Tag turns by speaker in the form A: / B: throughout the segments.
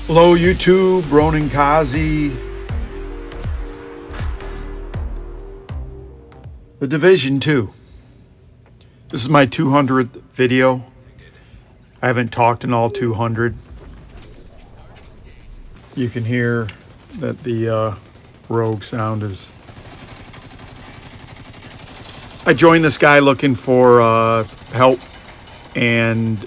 A: Hello YouTube, Ronan Kazi. The Division 2. This is my 200th video. I haven't talked in all 200. You can hear that the rogue sound is... I joined this guy looking for help, and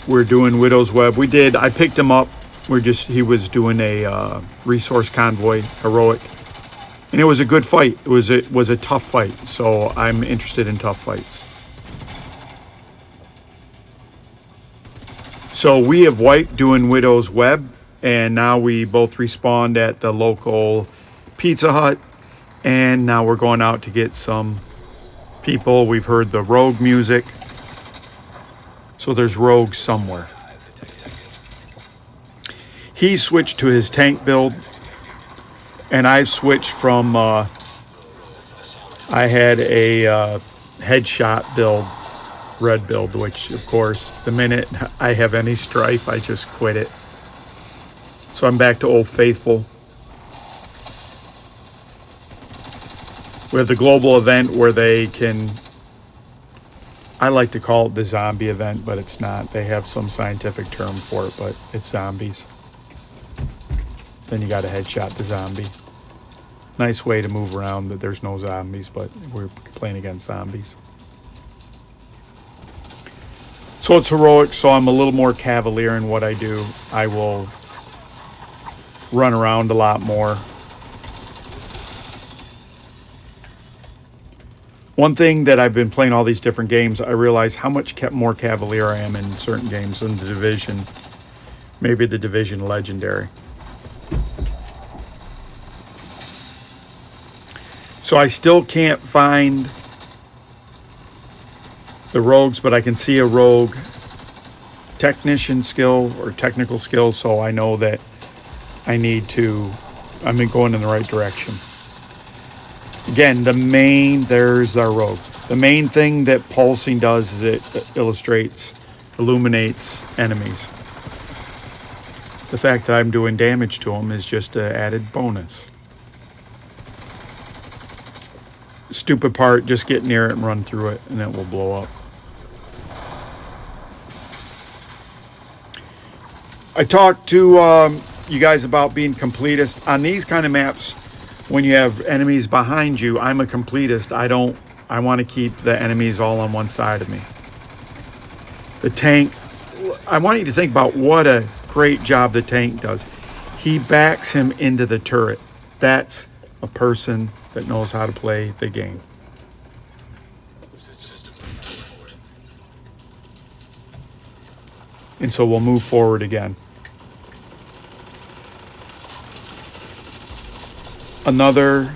A: we're doing Widow's Web. I picked him up. He was doing a resource convoy, heroic. And it was a good fight. It was a tough fight. So I'm interested in tough fights. So we have wiped doing Widow's Web, and now we both respawned at the local Pizza Hut, and now we're going out to get some people. We've heard the rogue music. So there's rogues somewhere. He switched to his tank build, and I've switched from, I had a headshot build, red build, which of course, the minute I have any strife, I just quit it. So I'm back to Old Faithful. We have the global event where they can, I like to call it the zombie event, but it's not. They have some scientific term for it, but it's zombies. Then you got to headshot the zombie. Nice way to move around that there's no zombies, but we're playing against zombies. So it's heroic, so I'm a little more cavalier in what I do. I will run around a lot more. One thing that I've been playing all these different games, I realize how much more cavalier I am in certain games than the Division. Maybe the Division Legendary. So I still can't find the rogues, but I can see a rogue technician skill or technical skill, so I know that I'm going in the right direction. Again, there's our rogue. The main thing that pulsing does is it illuminates enemies. The fact that I'm doing damage to them is just an added bonus. Stupid part, just get near it and run through it, and it will blow up. I talked to you guys about being completist. On these kind of maps, when you have enemies behind you, I'm a completist. I want to keep the enemies all on one side of me. The tank, I want you to think about what a great job the tank does. He backs him into the turret. That's a person that knows how to play the game. And so we'll move forward again. Another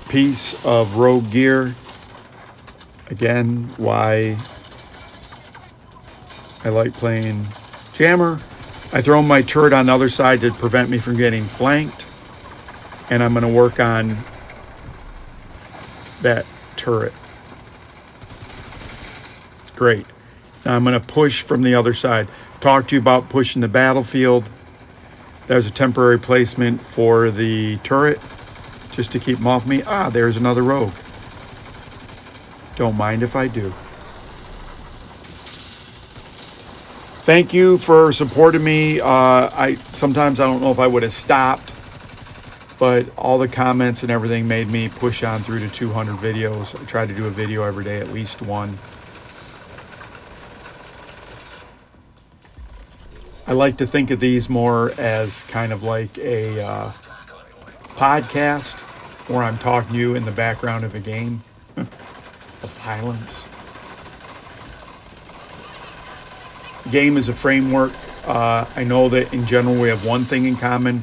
A: piece of rogue gear. Again, why I like playing jammer. I throw my turret on the other side to prevent me from getting flanked. And I'm going to work on that turret. Great. Now I'm going to push from the other side. Talk to you about pushing the battlefield. There's a temporary placement for the turret, just to keep them off me. Ah, there's another rogue. Don't mind if I do. Thank you for supporting me. Sometimes I don't know if I would have stopped, but all the comments and everything made me push on through to 200 videos. I try to do a video every day, at least one. I like to think of these more as kind of like a podcast where I'm talking to you in the background of a game of violence. The game is a framework. I know that in general we have one thing in common,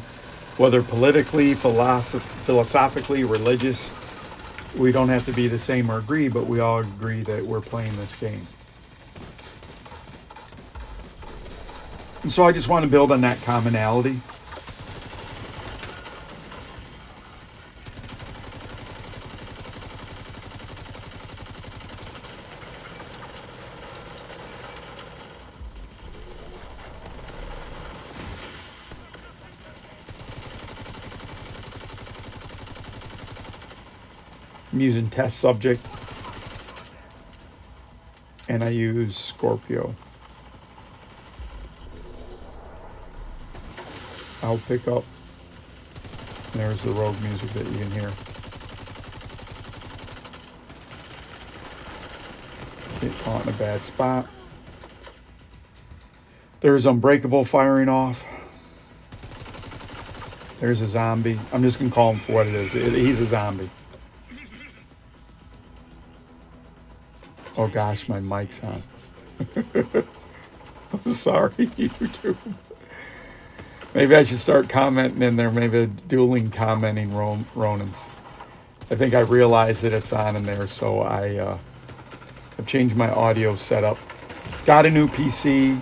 A: whether politically, philosophically, religious. We don't have to be the same or agree, but we all agree that we're playing this game. And so I just want to build on that commonality. I'm using test subject, and I use Scorpio. I'll pick up. There's the rogue music that you can hear. Get caught in a bad spot. There's Unbreakable firing off. There's a zombie. I'm just going to call him for what it is. He's a zombie. Oh gosh, my mic's on. I'm sorry, YouTube. Maybe I should start commenting in there. Maybe dueling commenting Ronins. I think I realized that it's on in there, so I've changed my audio setup. Got a new PC.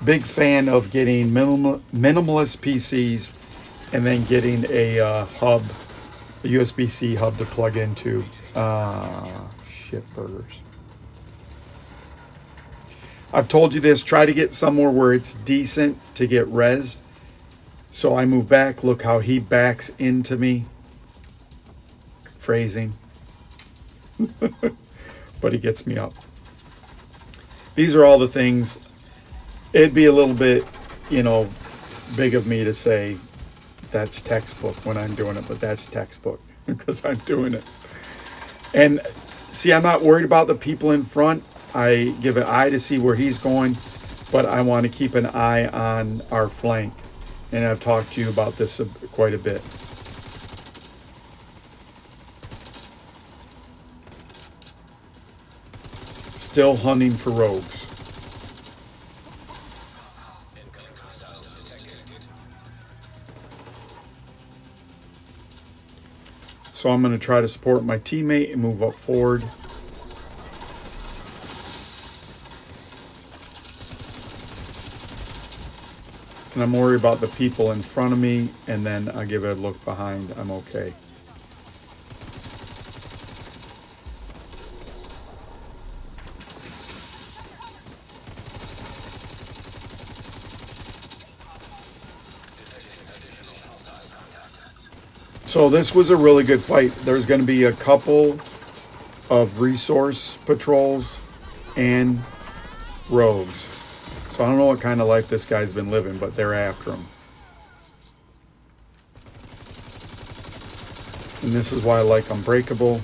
A: Big fan of getting minimalist PCs and then getting a hub, a USB-C hub to plug into. Shit burgers. I've told you this, try to get somewhere where it's decent to get rezzed. So I move back, look how he backs into me. Phrasing. But he gets me up. These are all the things. It'd be a little bit, big of me to say that's textbook when I'm doing it, but that's textbook because I'm doing it. And see, I'm not worried about the people in front. I give an eye to see where he's going, but I want to keep an eye on our flank. And I've talked to you about this quite a bit. Still hunting for rogues. So I'm going to try to support my teammate and move up forward. And I'm worried about the people in front of me, and then I'll give it a look behind. I'm okay. So this was a really good fight. There's going to be a couple of resource patrols and rogues. So I don't know what kind of life this guy's been living, but they're after him. And this is why I like Unbreakable.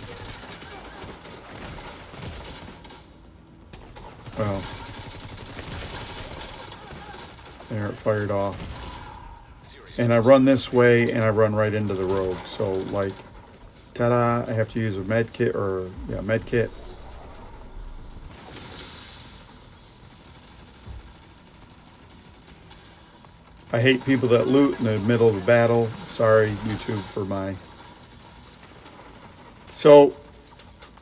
A: Well, there it fired off. And I run this way and I run right into the rogue. So like, ta-da, I have to use a med kit med kit. I hate people that loot in the middle of the battle. Sorry, YouTube, for my... So,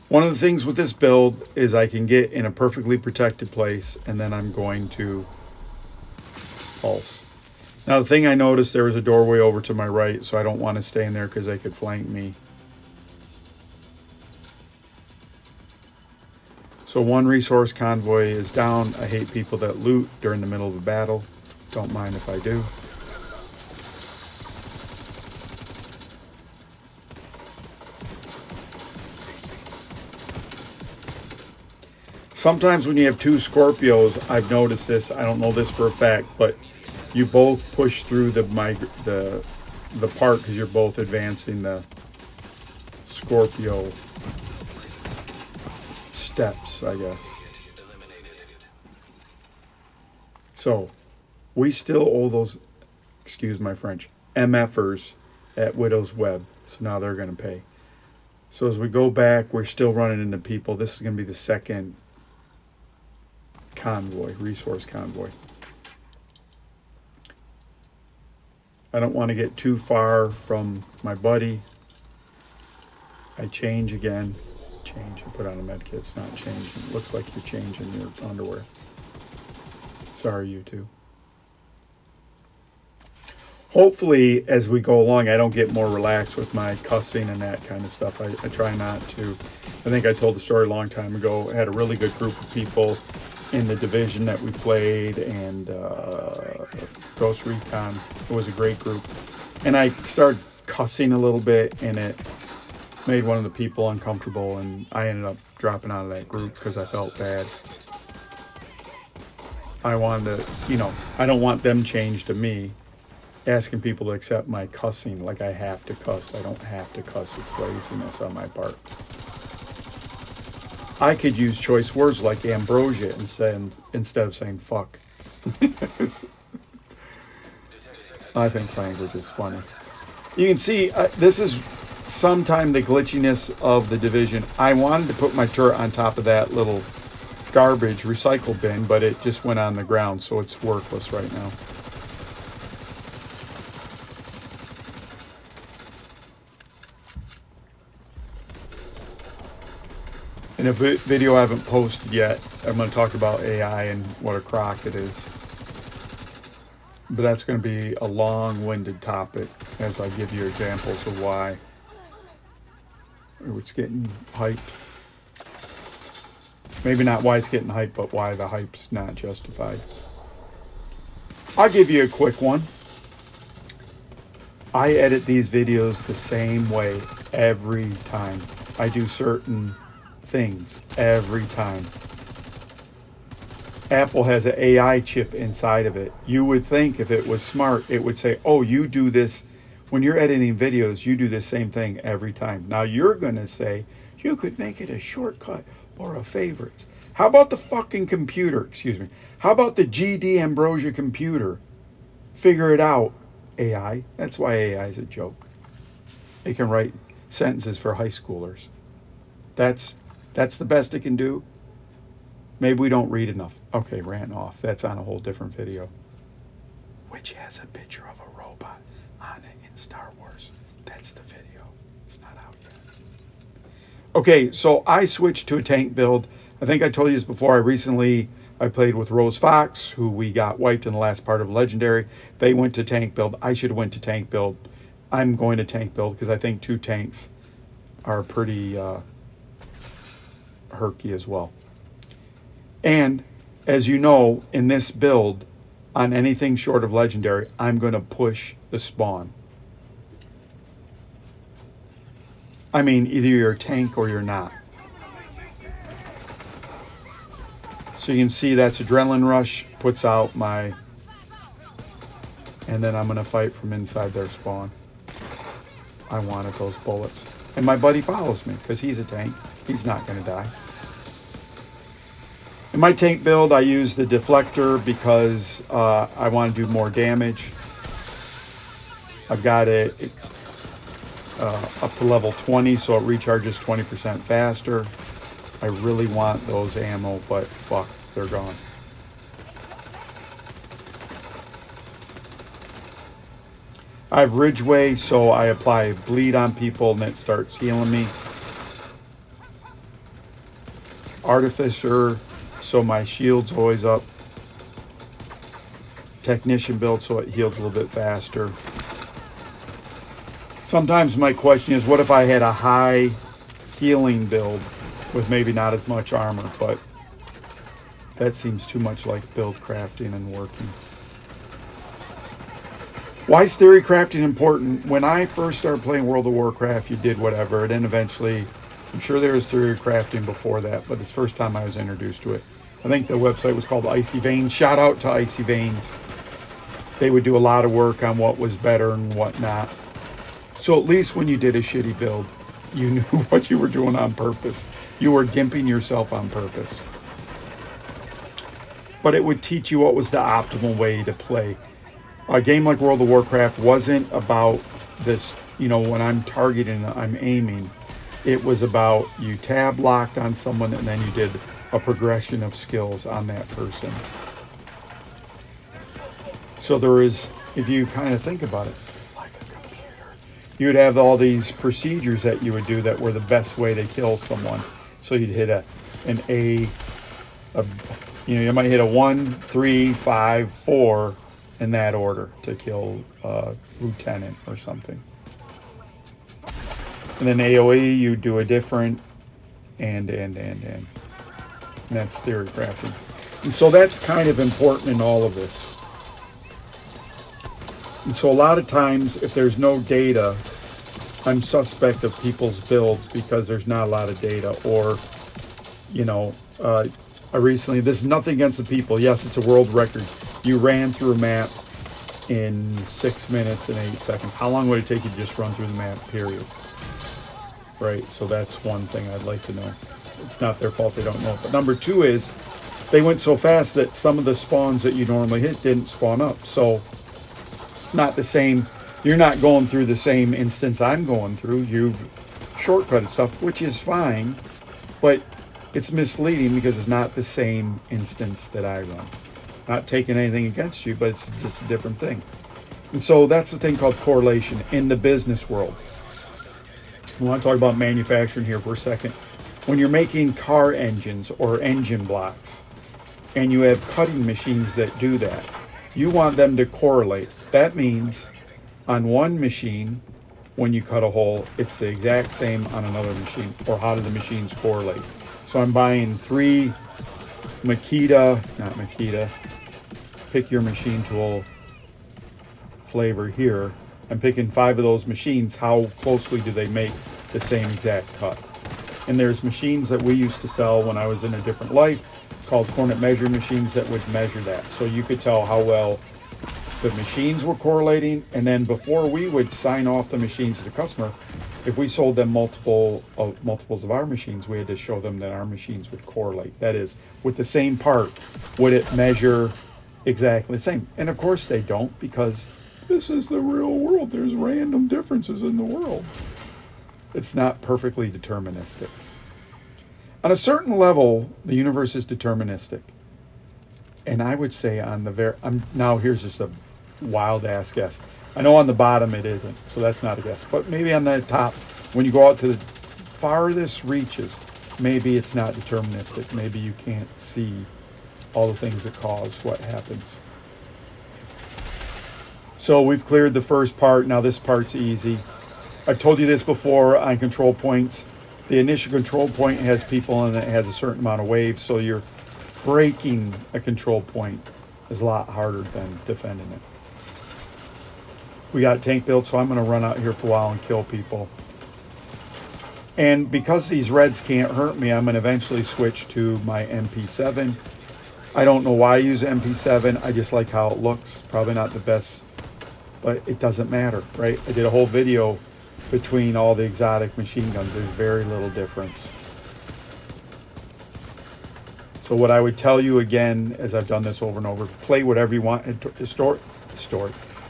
A: one of the things with this build is I can get in a perfectly protected place, and then I'm going to pulse. Now, the thing I noticed, there was a doorway over to my right, so I don't want to stay in there because they could flank me. So one resource convoy is down. I hate people that loot during the middle of a battle. Don't mind if I do. Sometimes when you have two Scorpios, I've noticed this. I don't know this for a fact, but you both push through the part because you're both advancing the Scorpio steps, I guess. So we still owe those, excuse my French, MFers at Widow's Web. So now they're going to pay. So as we go back, we're still running into people. This is going to be the second convoy, resource convoy. I don't want to get too far from my buddy. I change again. Change and put on a med kit. It's not changing. It looks like you're changing your underwear. Sorry, you two. Hopefully, as we go along, I don't get more relaxed with my cussing and that kind of stuff. I try not to. I think I told the story a long time ago. I had a really good group of people in the division that we played, and Ghost Recon. It was a great group. And I started cussing a little bit, and it made one of the people uncomfortable, and I ended up dropping out of that group because I felt bad. I wanted to, you know, I don't want them changed to me, asking people to accept my cussing like I have to cuss. I don't have to cuss. It's laziness on my part. I could use choice words like ambrosia instead of saying fuck. I think language is funny. You can see this is sometime the glitchiness of the Division. I wanted to put my turret on top of that little garbage recycle bin, but it just went on the ground, so it's worthless right now. In a video I haven't posted yet, I'm going to talk about AI and what a crock it is. But that's going to be a long-winded topic as I give you examples of why it's getting hyped. Maybe not why it's getting hyped, but why the hype's not justified. I'll give you a quick one. I edit these videos the same way every time. I do certain things every time. Apple has an AI chip inside of it. You would think if it was smart, it would say, oh, you do this. When you're editing videos, you do the same thing every time. Now you're going to say, you could make it a shortcut or a favorites. How about the fucking computer? Excuse me. How about the GD Ambrosia computer? Figure it out, AI. That's why AI is a joke. It can write sentences for high schoolers. That's the best it can do. Maybe we don't read enough. Okay, ran off. That's on a whole different video. Which has a picture of a robot on it in Star Wars. That's the video. It's not out yet. Okay, so I switched to a tank build. I think I told you this before. I played with Rose Fox, who we got wiped in the last part of Legendary. They went to tank build. I should have went to tank build. I'm going to tank build because I think 2 tanks are pretty herky as well. And as you know, in this build, on anything short of Legendary, I'm going to push the spawn. I mean, either you're a tank or you're not. So you can see that's Adrenaline Rush, puts out my... And then I'm going to fight from inside their spawn. I wanted those bullets. And my buddy follows me because he's a tank. He's not going to die. In my tank build, I use the deflector because I want to do more damage. I've got it up to level 20, so it recharges 20% faster. I really want those ammo, but fuck, they're gone. I have Ridgeway, so I apply bleed on people and it starts healing me. Artificer, so my shield's always up. Technician build, so it heals a little bit faster. Sometimes my question is, what if I had a high healing build with maybe not as much armor, but that seems too much like build crafting and working. Why is theory crafting important? When I first started playing World of Warcraft, you did whatever, and then eventually, I'm sure there was theory crafting before that, but it's the first time I was introduced to it. I think the website was called Icy Veins. Shout out to Icy Veins. They would do a lot of work on what was better and what not. So at least when you did a shitty build, you knew what you were doing on purpose. You were gimping yourself on purpose. But it would teach you what was the optimal way to play. A game like World of Warcraft wasn't about this, you know, when I'm targeting, I'm aiming. It was about you tab locked on someone and then you did a progression of skills on that person. So there is, if you kind of think about it, like a computer, you would have all these procedures that you would do that were the best way to kill someone. So you'd hit an A, you might hit a 1, 3, 5, 4 in that order to kill a lieutenant or something. And then AoE, you do a different and that's theory crafting. And so that's kind of important in all of this. And so a lot of times, if there's no data, I'm suspect of people's builds because there's not a lot of data, or, you know, I recently, this is nothing against the people. Yes, it's a world record. You ran through a map in 6 minutes and 8 seconds. How long would it take you to just run through the map, period? Right, so that's one thing I'd like to know. It's not their fault they don't know it. But number two is, they went so fast that some of the spawns that you normally hit didn't spawn up. So it's not the same. You're not going through the same instance I'm going through. You've shortcutted stuff, which is fine, but it's misleading because it's not the same instance that I run. Not taking anything against you, but it's just a different thing. And so that's the thing called correlation in the business world. I want to talk about manufacturing here for a second. When you're making car engines or engine blocks, and you have cutting machines that do that, you want them to correlate. That means on one machine, when you cut a hole, it's the exact same on another machine. Or how do the machines correlate? So I'm buying 3 Makita, pick your machine tool flavor here. I'm picking 5 of those machines. How closely do they make the same exact cut? And there's machines that we used to sell when I was in a different life called cornet measuring machines that would measure that. So you could tell how well the machines were correlating. And then before we would sign off the machines to the customer, if we sold them multiples of our machines, we had to show them that our machines would correlate. That is, with the same part, would it measure exactly the same? And of course they don't, because this is the real world. There's random differences in the world. It's not perfectly deterministic. On a certain level, the universe is deterministic. And I would say on the now here's just a wild ass guess. I know on the bottom it isn't, so that's not a guess. But maybe on the top, when you go out to the farthest reaches, maybe it's not deterministic. Maybe you can't see all the things that cause what happens. So we've cleared the first part. Now this part's easy. I've told you this before on control points. The initial control point has people and it has a certain amount of waves, so you're breaking a control point is a lot harder than defending it. We got a tank built, so I'm going to run out here for a while and kill people. And because these reds can't hurt me, I'm going to eventually switch to my MP7. I don't know why I use MP7. I just like how it looks. Probably not the best, but it doesn't matter, right? I did a whole video between all the exotic machine guns. There's very little difference. So what I would tell you again, as I've done this over and over, play whatever you want.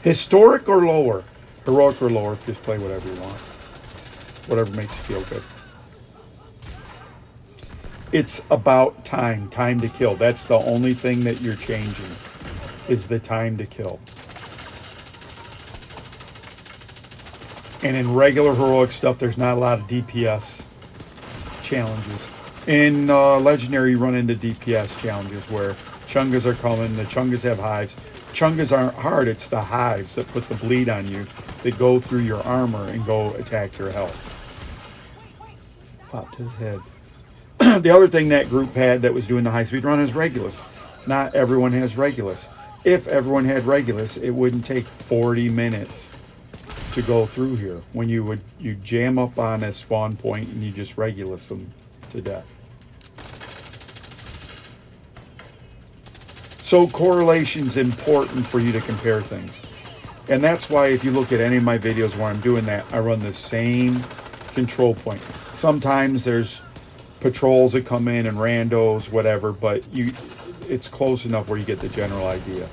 A: Historic or lower, heroic or lower, just play whatever you want. Whatever makes you feel good. It's about time to kill. That's the only thing that you're changing, is the time to kill. And in regular heroic stuff, there's not a lot of DPS challenges. In Legendary, you run into DPS challenges where Chungas are coming, the Chungas have hives. Chungas aren't hard, it's the hives that put the bleed on you, that go through your armor and go attack your health. Popped his head. The other thing that group had that was doing the high-speed run is Regulus. Not everyone has Regulus. If everyone had Regulus, it wouldn't take 40 minutes to go through here. When you jam up on a spawn point and you just Regulus them to death. So correlation's important for you to compare things. And that's why if you look at any of my videos where I'm doing that, I run the same control point. Sometimes there's patrols that come in and randos, whatever, but it's close enough where you get the general idea.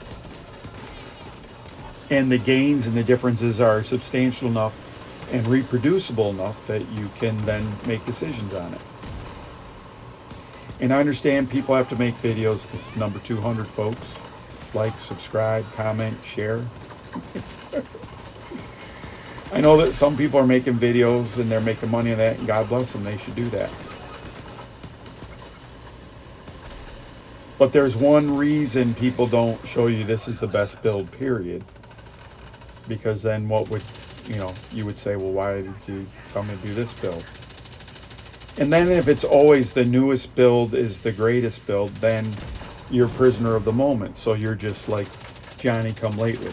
A: And the gains and the differences are substantial enough and reproducible enough that you can then make decisions on it. And I understand people have to make videos. This is number 200, folks. Like, subscribe, comment, share. I know that some people are making videos and they're making money on that, and God bless them, they should do that. But there's one reason people don't show you this is the best build, period. Because then what would, you would say, well, why did you tell me to do this build? And then if it's always the newest build is the greatest build, then you're prisoner of the moment. So you're just like Johnny come lately.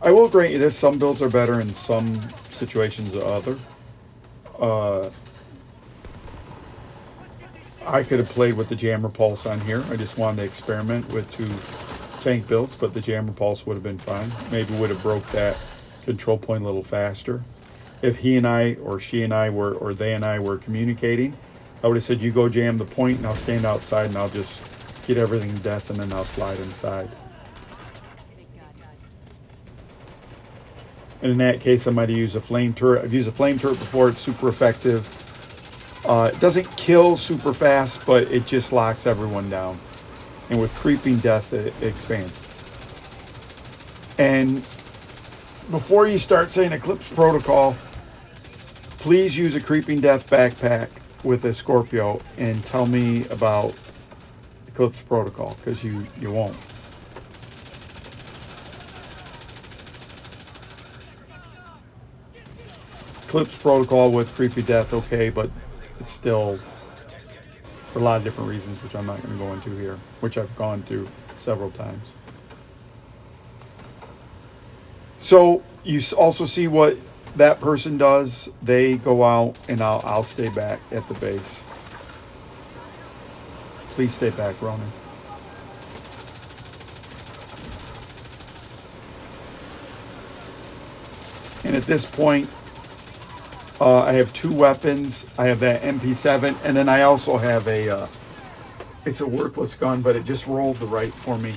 A: I will grant you this. Some builds are better in some situations than other. I could have played with the Jammer Pulse on here. I just wanted to experiment with 2 tank builds, but the Jammer Pulse would have been fine. Maybe would have broke that control point a little faster. If he and I, or she and I were, or they and I were communicating, I would have said, you go jam the point and I'll stand outside and I'll just get everything to death and then I'll slide inside. And in that case, I might have used a flame turret. I've used a flame turret before. It's super effective. It doesn't kill super fast, but it just locks everyone down. And with creeping death, it expands. And before you start saying Eclipse Protocol, please use a creeping death backpack with a Scorpio and tell me about Eclipse Protocol, because you won't. Eclipse Protocol with creepy death, okay, but it's still, for a lot of different reasons, which I'm not going to go into here, which I've gone through several times. So you also see what that person does. They go out and I'll stay back at the base. Please stay back, Ronan. And at this point, I have 2 weapons. I have that MP7, and then I also have a, it's a worthless gun, but it just rolled the right for me.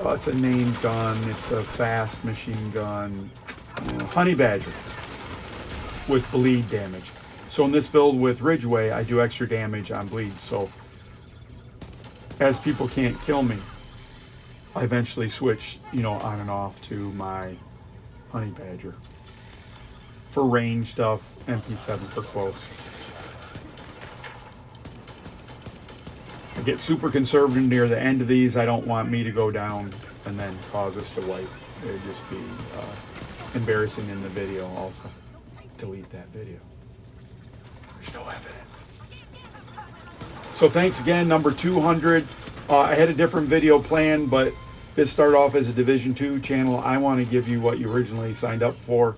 A: It's a named gun. It's a fast machine gun. Honey Badger with bleed damage. So in this build with Ridgeway, I do extra damage on bleed. So as people can't kill me, I eventually switch, on and off to my Honey Badger. For range stuff, MP7 for close. I get super conservative near the end of these. I don't want me to go down and then cause us to wipe. It would just be embarrassing in the video also. Delete that video. There's no evidence. So thanks again, number 200. I had a different video planned, but this started off as a Division 2 channel. I want to give you what you originally signed up for.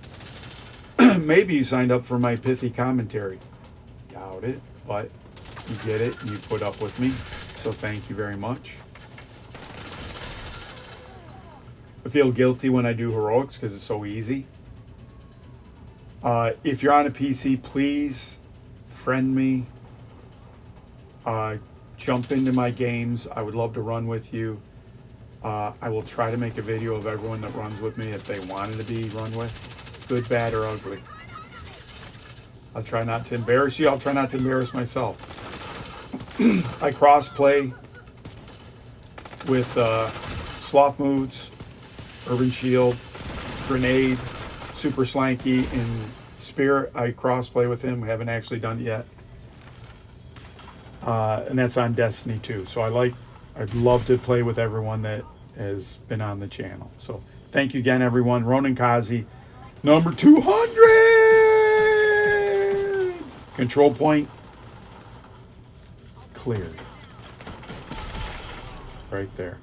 A: Maybe you signed up for my pithy commentary. Doubt it, but you get it. You put up with me, so thank you very much. I feel guilty when I do heroics because it's so easy. If you're on a PC, please friend me. Jump into my games. I would love to run with you. I will try to make a video of everyone that runs with me if they wanted to be run with. Good, bad, or ugly. I'll try not to embarrass you. I'll try not to embarrass myself. I cross-play with Sloth Moods, Urban Shield, Grenade, Super Slanky, and Spirit. I cross-play with him. We haven't actually done it yet. And that's on Destiny 2. So I'd love to play with everyone that has been on the channel. So thank you again, everyone. Ronan Kazi. Number 200! Control point cleared. Right there.